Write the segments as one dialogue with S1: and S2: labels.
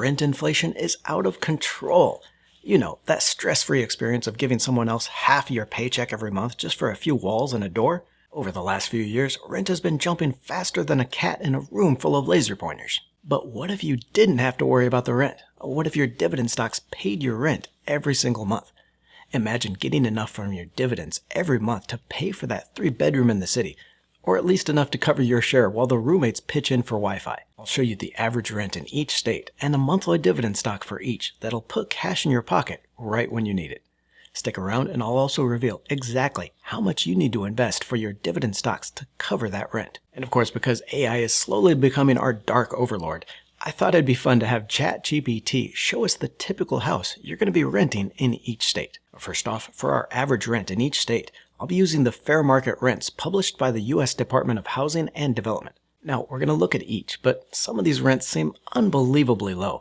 S1: rent inflation is out of control. You know, that stress-free experience of giving someone else half your paycheck every month just for a few walls and a door? Over the last few years, rent has been jumping faster than a cat in a room full of laser pointers. But what if you didn't have to worry about the rent? What if your dividend stocks paid your rent every single month? Imagine getting enough from your dividends every month to pay for that 3-bedroom in the city, or at least enough to cover your share while the roommates pitch in for Wi-Fi. I'll show you the average rent in each state and a monthly dividend stock for each that'll put cash in your pocket right when you need it. Stick around and I'll also reveal exactly how much you need to invest for your dividend stocks to cover that rent. And of course, because AI is slowly becoming our dark overlord, I thought it'd be fun to have ChatGPT show us the typical house you're going to be renting in each state. First off, for our average rent in each state, I'll be using the fair market rents published by the U.S. Department of Housing and Development. Now, we're going to look at each, but some of these rents seem unbelievably low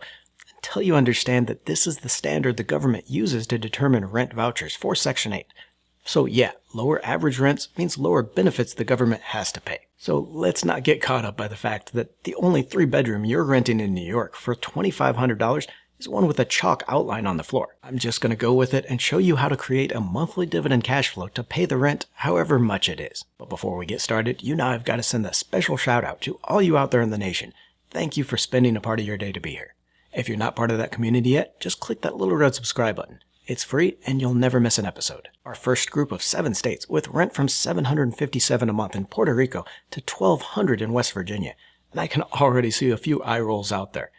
S1: until you understand that this is the standard the government uses to determine rent vouchers for Section 8. So yeah, lower average rents means lower benefits the government has to pay. So let's not get caught up by the fact that the only 3-bedroom you're renting in New York for $2,500 is one with a chalk outline on the floor. I'm just going to go with it and show you how to create a monthly dividend cash flow to pay the rent however much it is. But before we get started, you know I've got to send a special shout out to all you out there in the nation. Thank you for spending a part of your day to be here. If you're not part of that community yet, just click that little red subscribe button. It's free and you'll never miss an episode. Our first group of 7 states with rent from $757 a month in Puerto Rico to $1,200 in West Virginia. And I can already see a few eye rolls out there.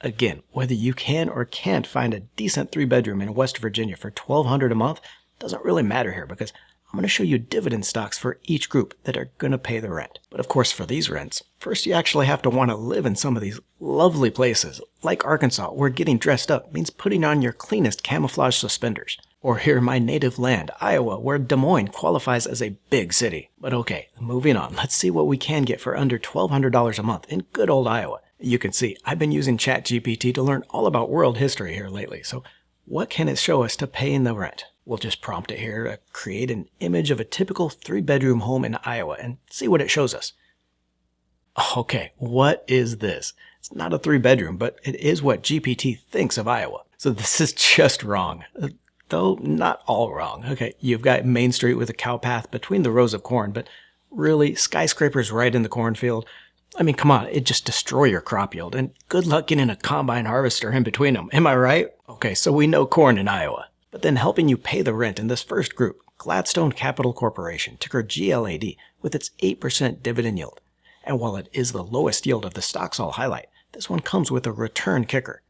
S1: Again, whether you can or can't find a decent 3-bedroom in West Virginia for $1,200 a month doesn't really matter here because I'm going to show you dividend stocks for each group that are going to pay the rent. But of course, for these rents, first you actually have to want to live in some of these lovely places, like Arkansas, where getting dressed up means putting on your cleanest camouflage suspenders. Or here in my native land, Iowa, where Des Moines qualifies as a big city. But okay, moving on, let's see what we can get for under $1,200 a month in good old Iowa. You can see I've been using ChatGPT to learn all about world history here lately, so what can it show us to paying the rent? We'll just prompt it here to create an image of a typical 3-bedroom home in Iowa and see what it shows us. Okay, what is this? It's not a 3-bedroom, but it is what GPT thinks of Iowa. So this is just wrong. Though not all wrong. Okay, you've got Main Street with a cow path between the rows of corn, but really, skyscrapers right in the cornfield. I mean, come on, it'd just destroy your crop yield, and good luck getting a combine harvester in between them, am I right? Okay, so we know corn in Iowa. But then helping you pay the rent in this first group, Gladstone Capital Corporation, ticker GLAD, with its 8% dividend yield. And while it is the lowest yield of the stocks I'll highlight, this one comes with a return kicker.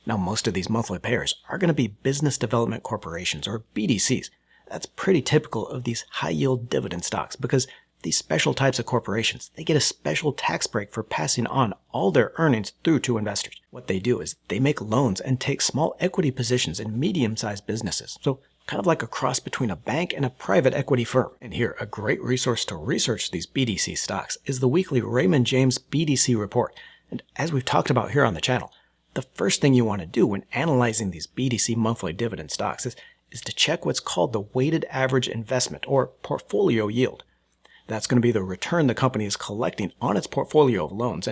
S1: Now, most of these monthly payers are going to be business development corporations, or BDCs. That's pretty typical of these high-yield dividend stocks because these special types of corporations, they get a special tax break for passing on all their earnings through to investors. What they do is they make loans and take small equity positions in medium-sized businesses. So kind of like a cross between a bank and a private equity firm. And here, a great resource to research these BDC stocks is the weekly Raymond James BDC report. And as we've talked about here on the channel, the first thing you want to do when analyzing these BDC monthly dividend stocks is to check what's called the weighted average investment or portfolio yield. That's going to be the return the company is collecting on its portfolio of loans.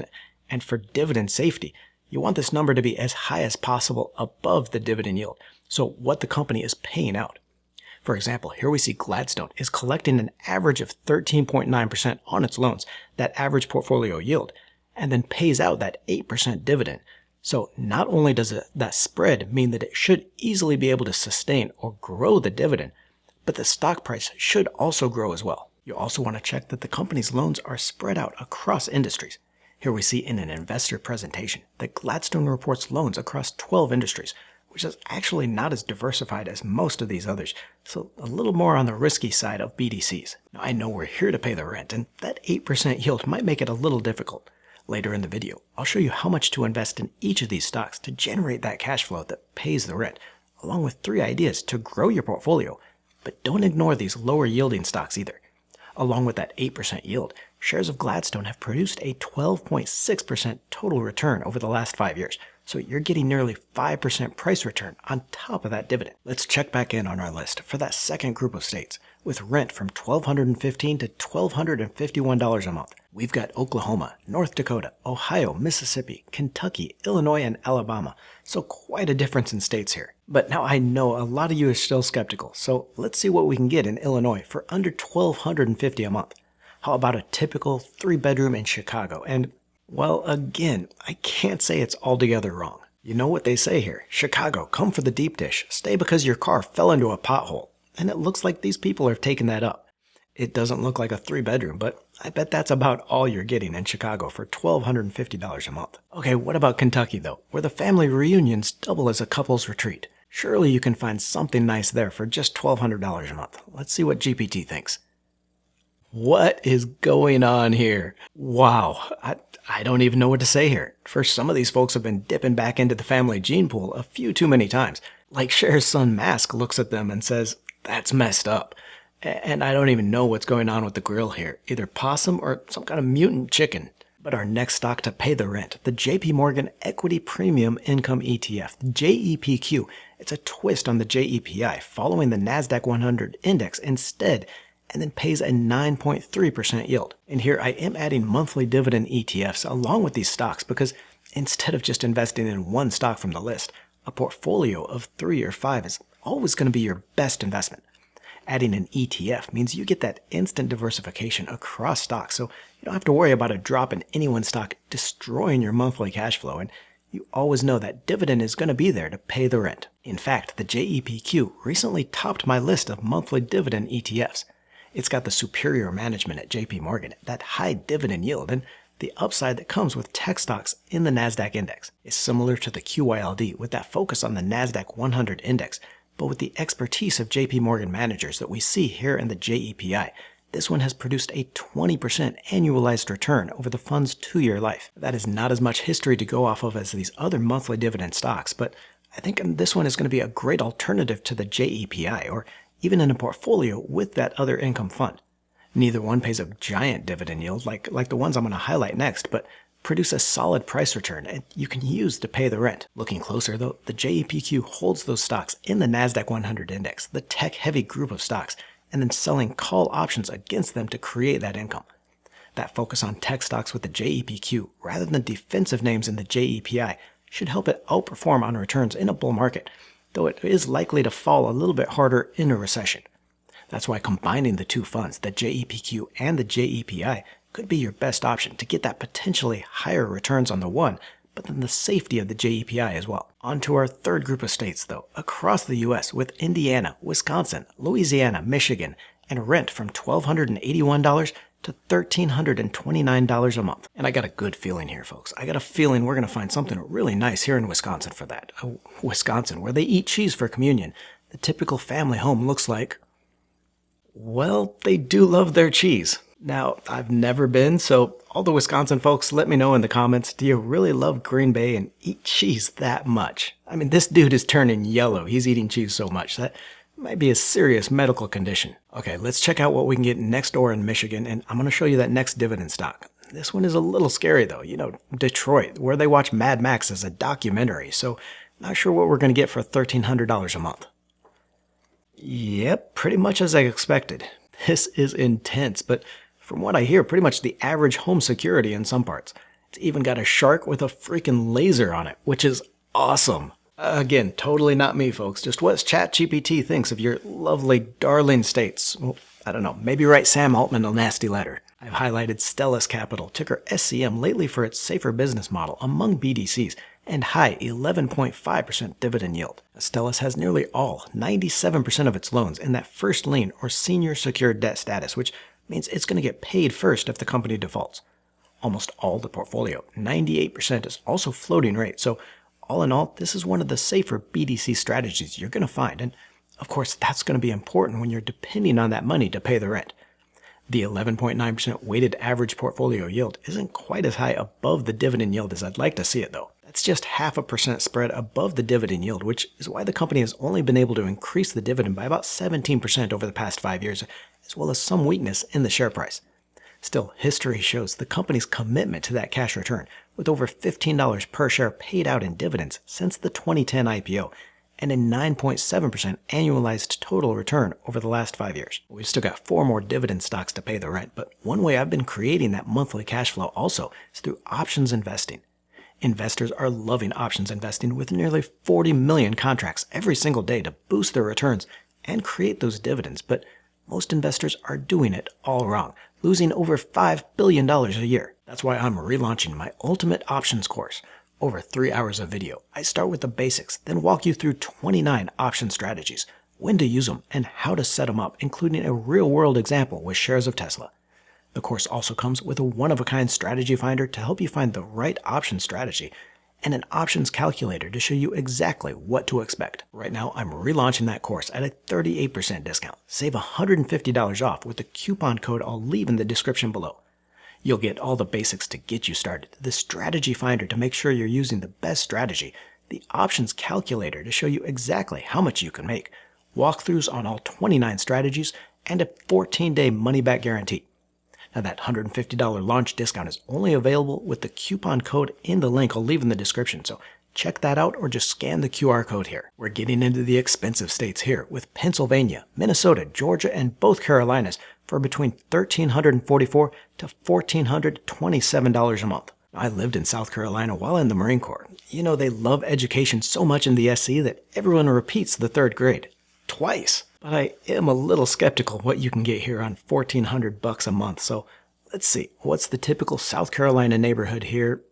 S1: And for dividend safety, you want this number to be as high as possible above the dividend yield. So what the company is paying out. For example, here we see Gladstone is collecting an average of 13.9% on its loans, that average portfolio yield, and then pays out that 8% dividend. So not only does that spread mean that it should easily be able to sustain or grow the dividend, but the stock price should also grow as well. You also want to check that the company's loans are spread out across industries. Here we see in an investor presentation that Gladstone reports loans across 12 industries, which is actually not as diversified as most of these others, so a little more on the risky side of BDCs. Now, I know we're here to pay the rent, and that 8% yield might make it a little difficult. Later in the video, I'll show you how much to invest in each of these stocks to generate that cash flow that pays the rent, along with 3 ideas to grow your portfolio. But don't ignore these lower yielding stocks either. Along with that 8% yield, shares of Gladstone have produced a 12.6% total return over the last 5 years. So you're getting nearly 5% price return on top of that dividend. Let's check back in on our list for that second group of states with rent from $1,215 to $1,251 a month. We've got Oklahoma, North Dakota, Ohio, Mississippi, Kentucky, Illinois, and Alabama. So quite a difference in states here. But now I know a lot of you are still skeptical, so let's see what we can get in Illinois for under $1,250 a month. How about a typical 3-bedroom in Chicago? And, well, again, I can't say it's altogether wrong. You know what they say here. Chicago, come for the deep dish. Stay because your car fell into a pothole. And it looks like these people have taken that up. It doesn't look like a 3-bedroom, but I bet that's about all you're getting in Chicago for $1,250 a month. Okay, what about Kentucky though, where the family reunions double as a couple's retreat? Surely you can find something nice there for just $1,200 a month. Let's see what GPT thinks. What is going on here? Wow, I don't even know what to say here. First, some of these folks have been dipping back into the family gene pool a few too many times. Like Cher's son Mask looks at them and says, "That's messed up." And I don't even know what's going on with the grill here. Either possum or some kind of mutant chicken. But our next stock to pay the rent, the JP Morgan Equity Premium Income ETF, the JEPQ. It's a twist on the JEPI, following the NASDAQ 100 index instead, and then pays a 9.3% yield. And here I am adding monthly dividend ETFs along with these stocks because instead of just investing in one stock from the list, a portfolio of 3 or 5 is always going to be your best investment. Adding an ETF means you get that instant diversification across stocks, so you don't have to worry about a drop in any one stock destroying your monthly cash flow, and you always know that dividend is going to be there to pay the rent. In fact, the JEPQ recently topped my list of monthly dividend ETFs. It's got the superior management at JP Morgan, that high dividend yield, and the upside that comes with tech stocks in the NASDAQ index. It's similar to the QYLD with that focus on the NASDAQ 100 index, but with the expertise of JP Morgan managers that we see here in the JEPI. This one has produced a 20% annualized return over the fund's 2-year life. That is not as much history to go off of as these other monthly dividend stocks, but I think this one is going to be a great alternative to the JEPI, or even in a portfolio with that other income fund. Neither one pays a giant dividend yield like the ones I'm going to highlight next, but produce a solid price return and you can use to pay the rent. Looking closer though, the JEPQ holds those stocks in the NASDAQ 100 index, the tech-heavy group of stocks, and then selling call options against them to create that income. That focus on tech stocks with the JEPQ rather than defensive names in the JEPI should help it outperform on returns in a bull market, though it is likely to fall a little bit harder in a recession. That's why combining the two funds, the JEPQ and the JEPI, could be your best option to get that potentially higher returns on the one, but then the safety of the JEPI as well. On to our third group of states though, across the US with Indiana, Wisconsin, Louisiana, Michigan, and rent from $1,281 to $1,329 a month. And I got a good feeling here, folks. I got a feeling we're going to find something really nice here in Wisconsin for that. Wisconsin, where they eat cheese for communion. The typical family home looks like, well, they do love their cheese. Now, I've never been, so all the Wisconsin folks, let me know in the comments, do you really love Green Bay and eat cheese that much? I mean, this dude is turning yellow. He's eating cheese so much. That might be a serious medical condition. Okay, let's check out what we can get next door in Michigan, and I'm going to show you that next dividend stock. This one is a little scary though. You know, Detroit, where they watch Mad Max as a documentary, so not sure what we're going to get for $1,300 a month. Yep, pretty much as I expected. This is intense, but from what I hear, pretty much the average home security in some parts. It's even got a shark with a freaking laser on it, which is awesome. Again, totally not me, folks. Just what ChatGPT thinks of your lovely, darling states. Well, I don't know. Maybe write Sam Altman a nasty letter. I've highlighted Stellus Capital, ticker SCM, lately for its safer business model among BDCs and high 11.5% dividend yield. Stellus has nearly all, 97% of its loans in that first lien or senior secured debt status, which means it's going to get paid first if the company defaults. Almost all the portfolio, 98%, is also floating rate, so all in all, this is one of the safer BDC strategies you're going to find, and of course that's going to be important when you're depending on that money to pay the rent. The 11.9% weighted average portfolio yield isn't quite as high above the dividend yield as I'd like to see it though. That's just 0.5% spread above the dividend yield, which is why the company has only been able to increase the dividend by about 17% over the past 5 years, as well as some weakness in the share price. Still, history shows the company's commitment to that cash return, with over $15 per share paid out in dividends since the 2010 IPO, and a 9.7% annualized total return over the last 5 years. We've still got 4 more dividend stocks to pay the rent, but one way I've been creating that monthly cash flow also is through options investing. Investors are loving options investing with nearly 40 million contracts every single day to boost their returns and create those dividends, but most investors are doing it all wrong, losing over $5 billion a year. That's why I'm relaunching my Ultimate Options course. Over 3 hours of video, I start with the basics, then walk you through 29 option strategies, when to use them, and how to set them up, including a real-world example with shares of Tesla. The course also comes with a one-of-a-kind strategy finder to help you find the right option strategy, and an options calculator to show you exactly what to expect. Right now, I'm relaunching that course at a 38% discount. Save $150 off with the coupon code I'll leave in the description below. You'll get all the basics to get you started, the strategy finder to make sure you're using the best strategy, the options calculator to show you exactly how much you can make, walkthroughs on all 29 strategies, and a 14-day money-back guarantee. Now that $150 launch discount is only available with the coupon code in the link I'll leave in the description, so check that out or just scan the QR code here. We're getting into the expensive states here with Pennsylvania, Minnesota, Georgia, and both Carolinas for between $1,344 to $1,427 a month. I lived in South Carolina while in the Marine Corps. You know, they love education so much in the SC that everyone repeats the 3rd grade. Twice. But I am a little skeptical what you can get here on $1,400 a month, so let's see. What's the typical South Carolina neighborhood here?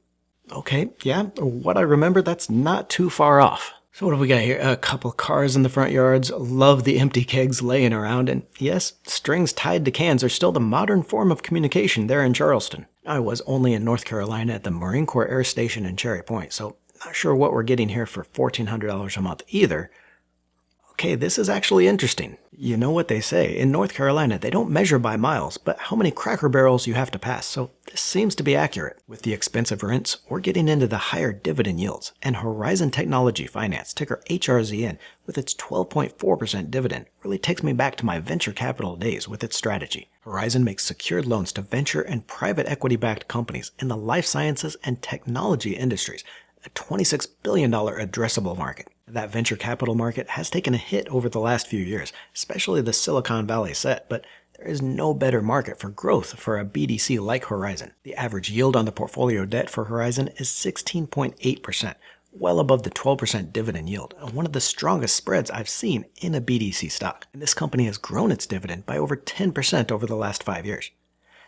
S1: Okay, yeah, what I remember, that's not too far off. So what do we got here? A couple cars in the front yards, love the empty kegs laying around, and yes, strings tied to cans are still the modern form of communication there in Charleston. I was only in North Carolina at the Marine Corps Air Station in Cherry Point, so not sure what we're getting here for $1,400 a month either. Okay, this is actually interesting. You know what they say, in North Carolina they don't measure by miles, but how many Cracker Barrels you have to pass, so this seems to be accurate. With the expensive rents, we're getting into the higher dividend yields, and Horizon Technology Finance, ticker HRZN, with its 12.4% dividend, really takes me back to my venture capital days with its strategy. Horizon makes secured loans to venture and private equity-backed companies in the life sciences and technology industries, a $26 billion addressable market. That venture capital market has taken a hit over the last few years, especially the Silicon Valley set, but there is no better market for growth for a BDC like Horizon. The average yield on the portfolio debt for Horizon is 16.8%, well above the 12% dividend yield, and one of the strongest spreads I've seen in a BDC stock. And this company has grown its dividend by over 10% over the last 5 years.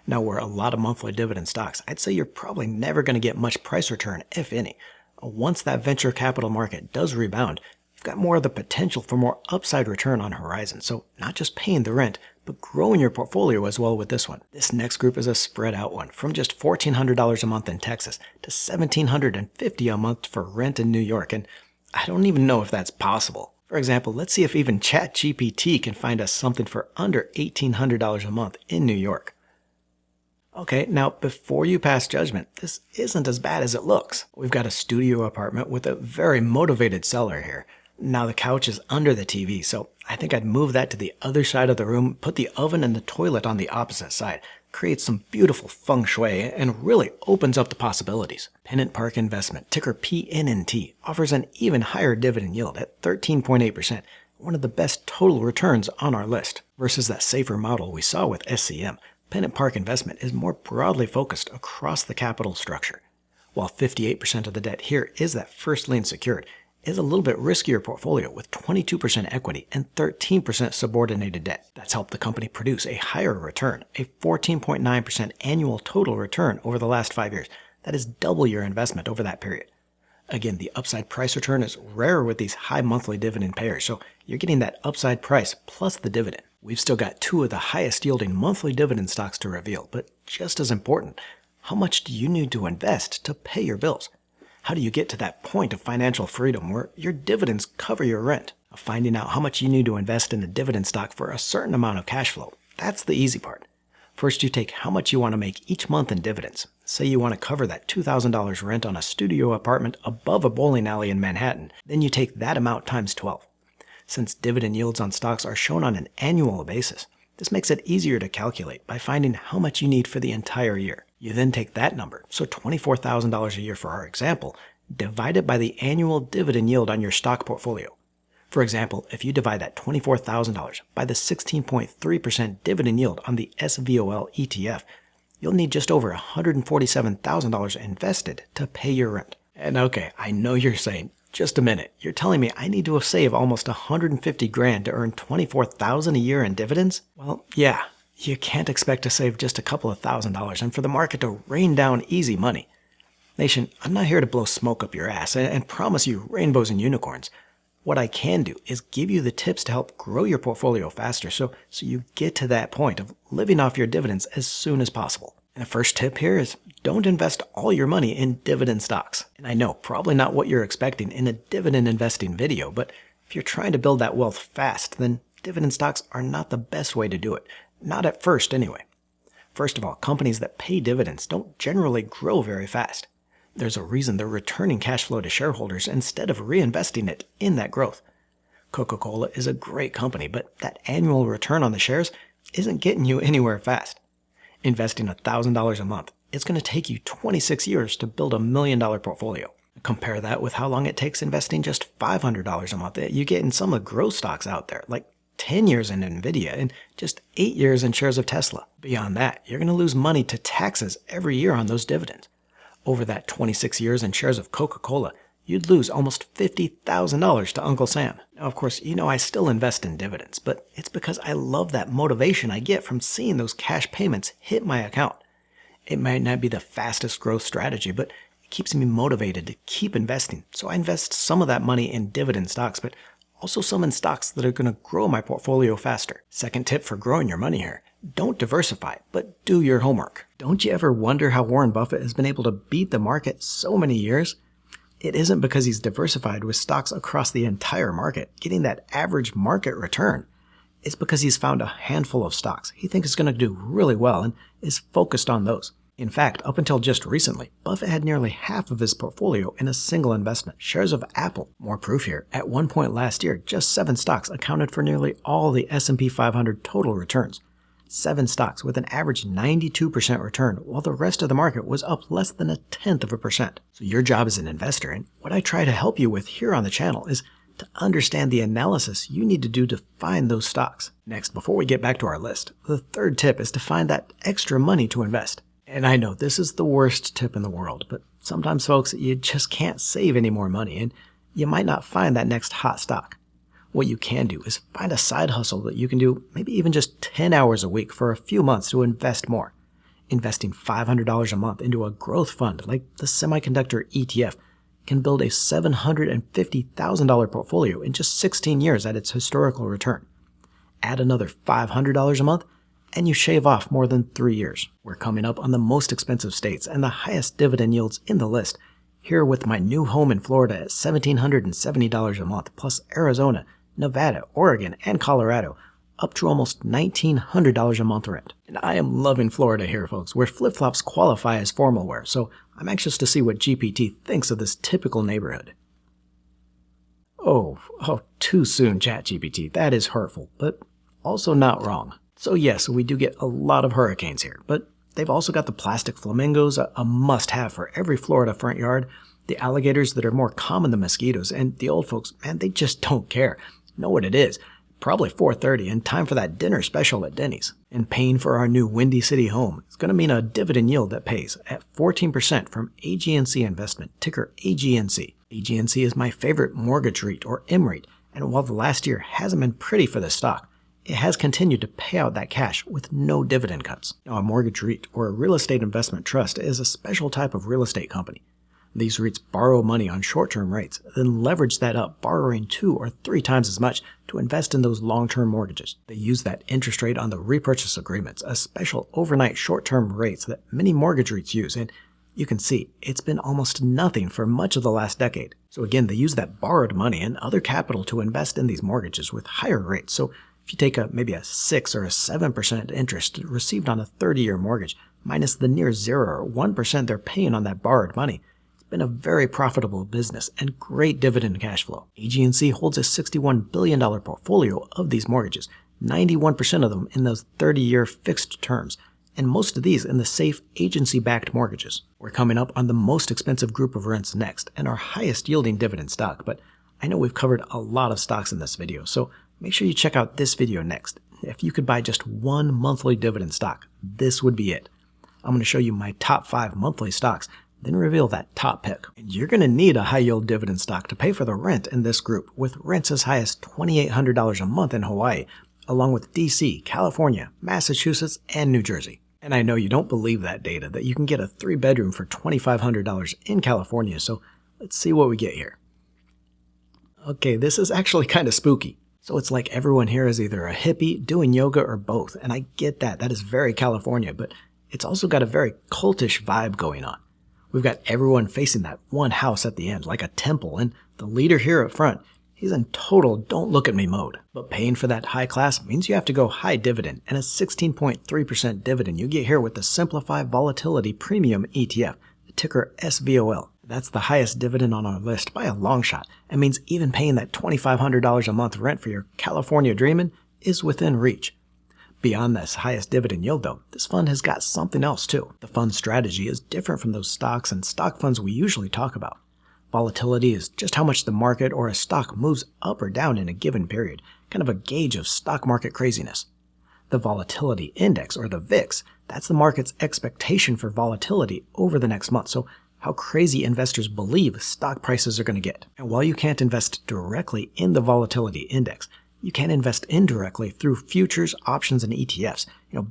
S1: Now, where a lot of monthly dividend stocks, I'd say you're probably never going to get much price return, if any. Once that venture capital market does rebound, you've got more of the potential for more upside return on Horizon, so not just paying the rent, but growing your portfolio as well with this one. This next group is a spread out one, from just $1,400 a month in Texas to $1,750 a month for rent in New York, and I don't even know if that's possible. For example, let's see if even ChatGPT can find us something for under $1,800 a month in New York. Okay, now before you pass judgment, this isn't as bad as it looks. We've got a studio apartment with a very motivated seller here. Now the couch is under the TV, so I think I'd move that to the other side of the room, put the oven and the toilet on the opposite side, creates some beautiful feng shui, and really opens up the possibilities. Pennant Park Investment, ticker PNNT, offers an even higher dividend yield at 13.8%, one of the best total returns on our list, versus that safer model we saw with SCM. Pennant Park Investment is more broadly focused across the capital structure. While 58% of the debt here is that first lien secured, it is a little bit riskier portfolio with 22% equity and 13% subordinated debt. That's helped the company produce a higher return, a 14.9% annual total return over the last 5 years. That is double your investment over that period. Again, the upside price return is rarer with these high monthly dividend payers, so you're getting that upside price plus the dividend. We've still got 2 of the highest yielding monthly dividend stocks to reveal, but just as important, how much do you need to invest to pay your bills? How do you get to that point of financial freedom where your dividends cover your rent? Finding out how much you need to invest in a dividend stock for a certain amount of cash flow, that's the easy part. First, you take how much you want to make each month in dividends. Say you want to cover that $2,000 rent on a studio apartment above a bowling alley in Manhattan, then you take that amount times 12. Since dividend yields on stocks are shown on an annual basis, this makes it easier to calculate by finding how much you need for the entire year. You then take that number, so $24,000 a year for our example, divide it by the annual dividend yield on your stock portfolio. For example, if you divide that $24,000 by the 16.3% dividend yield on the SVOL ETF, you'll need just over $147,000 invested to pay your rent. And okay, I know you're saying, just a minute, you're telling me I need to save almost $150,000 to earn $24,000 a year in dividends? Well, yeah, you can't expect to save just a couple of $1,000s and for the market to rain down easy money. Nation, I'm not here to blow smoke up your ass and promise you rainbows and unicorns. What I can do is give you the tips to help grow your portfolio faster so you get to that point of living off your dividends as soon as possible. And the first tip here is don't invest all your money in dividend stocks. And I know, probably not what you're expecting in a dividend investing video, but if you're trying to build that wealth fast, then dividend stocks are not the best way to do it. Not at first anyway. First of all, companies that pay dividends don't generally grow very fast. There's a reason they're returning cash flow to shareholders instead of reinvesting it in that growth. Coca-Cola is a great company, but that annual return on the shares isn't getting you anywhere fast. Investing $1,000 a month, it's going to take you 26 years to build $1 million portfolio. Compare that with how long it takes investing just $500 a month. You get in some of the growth stocks out there, like 10 years in Nvidia and just 8 years in shares of Tesla. Beyond that, you're going to lose money to taxes every year on those dividends. Over that 26 years in shares of Coca-Cola, you'd lose almost $50,000 to Uncle Sam. Now, of course, you know I still invest in dividends, but it's because I love that motivation I get from seeing those cash payments hit my account. It might not be the fastest growth strategy, but it keeps me motivated to keep investing. So I invest some of that money in dividend stocks, but also some in stocks that are going to grow my portfolio faster. Second tip for growing your money here. Don't diversify, but do your homework. Don't you ever wonder how Warren Buffett has been able to beat the market so many years? It isn't because he's diversified with stocks across the entire market, getting that average market return. It's because he's found a handful of stocks he thinks is going to do really well and is focused on those. In fact, up until just recently, Buffett had nearly half of his portfolio in a single investment, shares of Apple. More proof here. At one point last year, just 7 stocks accounted for nearly all the S&P 500 total returns. 7 stocks with an average 92% return, while the rest of the market was up less than 0.1%. So your job as an investor, and what I try to help you with here on the channel, is to understand the analysis you need to do to find those stocks. Next, before we get back to our list, the third tip is to find that extra money to invest. And I know this is the worst tip in the world, but sometimes folks, you just can't save any more money, and you might not find that next hot stock. What you can do is find a side hustle that you can do maybe even just 10 hours a week for a few months to invest more. Investing $500 a month into a growth fund like the semiconductor ETF can build a $750,000 portfolio in just 16 years at its historical return. Add another $500 a month, and you shave off more than 3 years. We're coming up on the most expensive states and the highest dividend yields in the list, here with my new home in Florida at $1,770 a month, plus Arizona, Nevada, Oregon, and Colorado, up to almost $1,900 a month rent. And I am loving Florida here, folks, where flip-flops qualify as formal wear, so I'm anxious to see what GPT thinks of this typical neighborhood. Oh, too soon, ChatGPT. That is hurtful, but also not wrong. So yes, we do get a lot of hurricanes here, but they've also got the plastic flamingos, a must-have for every Florida front yard, the alligators that are more common than mosquitoes, and the old folks, man, they just don't care. Know what it is. Probably 4:30 and time for that dinner special at Denny's. And paying for our new Windy City home is going to mean a dividend yield that pays at 14% from AGNC Investment, ticker AGNC. AGNC is my favorite mortgage REIT or MREIT, and while the last year hasn't been pretty for the stock, it has continued to pay out that cash with no dividend cuts. Now, a mortgage REIT or a real estate investment trust is a special type of real estate company. These REITs borrow money on short-term rates, then leverage that up, borrowing 2 or 3 times as much to invest in those long-term mortgages. They use that interest rate on the repurchase agreements, a special overnight short-term rates that many mortgage REITs use, and you can see it's been almost nothing for much of the last decade. So again, they use that borrowed money and other capital to invest in these mortgages with higher rates. So if you take maybe a 6 or a 7% interest received on a 30-year mortgage, minus the near 0 or 1% they're paying on that borrowed money, been a very profitable business and great dividend cash flow. AGNC holds a $61 billion portfolio of these mortgages, 91% of them in those 30-year fixed terms, and most of these in the safe agency-backed mortgages. We're coming up on the most expensive group of rents next, and our highest yielding dividend stock, but I know we've covered a lot of stocks in this video, so make sure you check out this video next. If you could buy just one monthly dividend stock, this would be it. I'm going to show you my top 5 monthly stocks, then reveal that top pick. And you're going to need a high-yield dividend stock to pay for the rent in this group, with rents as high as $2,800 a month in Hawaii, along with DC, California, Massachusetts, and New Jersey. And I know you don't believe that data, that you can get a 3-bedroom for $2,500 in California, so let's see what we get here. Okay, this is actually kind of spooky. So it's like everyone here is either a hippie, doing yoga, or both, and I get that. That is very California, but it's also got a very cultish vibe going on. We've got everyone facing that one house at the end, like a temple, and the leader here up front, he's in total don't look at me mode. But paying for that high class means you have to go high dividend, and a 16.3% dividend you get here with the Simplified Volatility Premium ETF, the ticker SVOL. That's the highest dividend on our list by a long shot, and means even paying that $2,500 a month rent for your California dreamin' is within reach. Beyond this highest dividend yield though, this fund has got something else too. The fund strategy is different from those stocks and stock funds we usually talk about. Volatility is just how much the market or a stock moves up or down in a given period, kind of a gauge of stock market craziness. The volatility index, or the VIX, that's the market's expectation for volatility over the next month, so how crazy investors believe stock prices are going to get. And while you can't invest directly in the volatility index, you can invest indirectly through futures, options, and ETFs,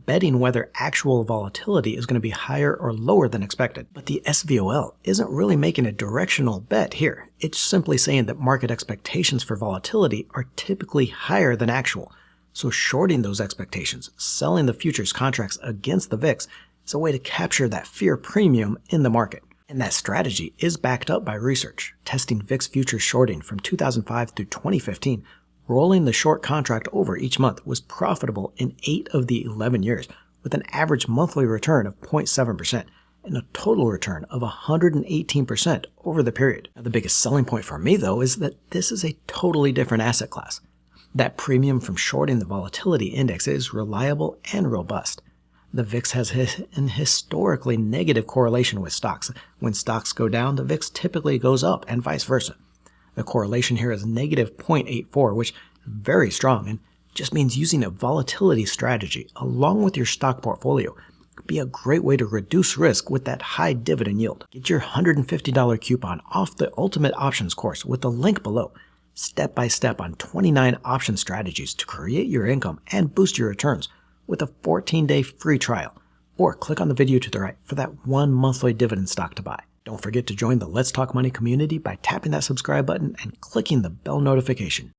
S1: betting whether actual volatility is going to be higher or lower than expected. But the SVOL isn't really making a directional bet here. It's simply saying that market expectations for volatility are typically higher than actual. So shorting those expectations, selling the futures contracts against the VIX, is a way to capture that fear premium in the market. And that strategy is backed up by research, testing VIX futures shorting from 2005 through 2015. Rolling the short contract over each month was profitable in 8 of the 11 years, with an average monthly return of 0.7% and a total return of 118% over the period. Now, the biggest selling point for me, though, is that this is a totally different asset class. That premium from shorting the volatility index is reliable and robust. The VIX has an historically negative correlation with stocks. When stocks go down, the VIX typically goes up, and vice versa. The correlation here is negative 0.84, which is very strong and just means using a volatility strategy along with your stock portfolio could be a great way to reduce risk with that high dividend yield. Get your $150 coupon off the Ultimate Options course with the link below. Step by step on 29 option strategies to create your income and boost your returns with a 14-day free trial. Or click on the video to the right for that one monthly dividend stock to buy. Don't forget to join the Let's Talk Money community by tapping that subscribe button and clicking the bell notification.